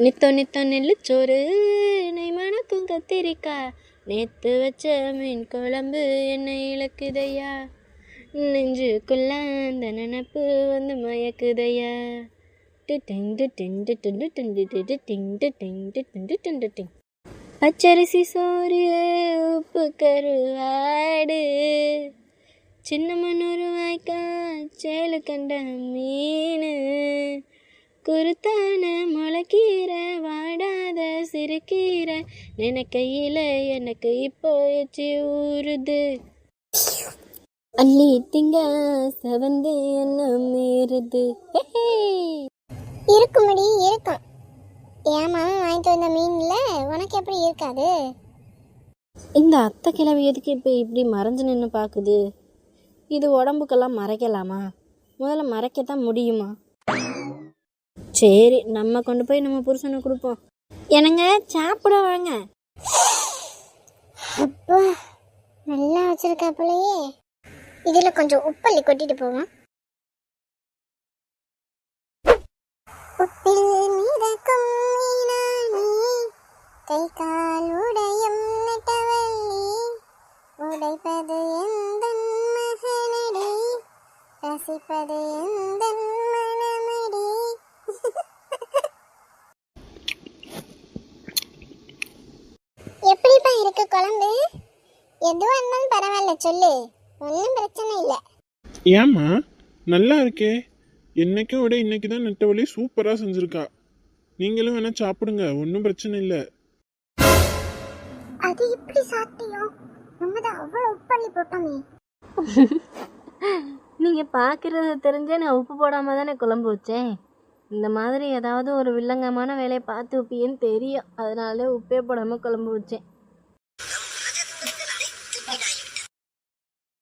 நித்தோ நித்தோ நெல்லுச்சோறு நெய் மணக்கும் கத்திரிக்காய் நேற்று வச்ச மீன் குழம்பு என்னை இழக்குதையா நெஞ்சுக்குள்ள அந்த நினப்பு வந்து மயக்குதையா பச்சரிசி சோறு உப்பு கருவாடு சின்ன மண்ணூறு வாய்க்கா சேலு கண்ட மீன் குருத்தான முளைக்கீரை வாடாத சிறுக்கீரை நினைக்கையில் எனக்கு இப்போ எச்சி ஊறுது அள்ளி திங்க செவந்து என்ன மீறுது இருக்கும்படி இருக்கும். ஏமா வாங்கிட்டு வந்த மீன்ல உனக்கு எப்படி இருக்காது? இந்த அத்தை கிழவி எதுக்கு இப்போ இப்படி மறைஞ்சு நின்று பார்க்குது? இது உடம்புக்கெல்லாம் மறைக்கலாமா? முதல்ல மறைக்கத்தான் முடியுமா? சரி, நம்ம கொண்டு போய் நம்ம புருஷனை கொடுப்போம். என்னங்க சாப்பிட வாங்க. அப்பா நல்லா வச்சிருக்காப்புலையே. இதுல கொஞ்சம் உப்பள்ளி கொட்டிட்டு போவோம். உப்பில் மிதக்கும் மீனானி கை கால் உடையும் நெட்டவள்ளி உடைப்பது எந்தன் மகனடி ரசிப்பது எந்தன் மனமடி. எப்படிப்பா இருக்கு குழம்பு? எதுவா இருந்தாலும் பரவாயில்ல சொல்லு, ஒன்றும் பிரச்சனை இல்லை. ஏம்மா நல்லா இருக்கே. என்னைக்கும் விட இன்னைக்கு தான் நெட்டவழி சூப்பராக செஞ்சுருக்கா. நீங்களும் வேணா சாப்பிடுங்க, ஒன்றும் பிரச்சனை இல்லை. அது எப்படி சாத்தியம்? நம்ம தான் அவ்வளோ உப்பள்ளி போட்டோமே. நீங்கள் பார்க்குறது தெரிஞ்சே நான் உப்பு போடாமல் தானே குழம்பு வச்சேன். இந்த மாதிரி ஏதாவது ஒரு வில்லங்கமான வேலையை பார்த்து வைப்பீன்னு தெரியும், அதனால உப்பே போடாமல் குழம்பு வச்சேன்.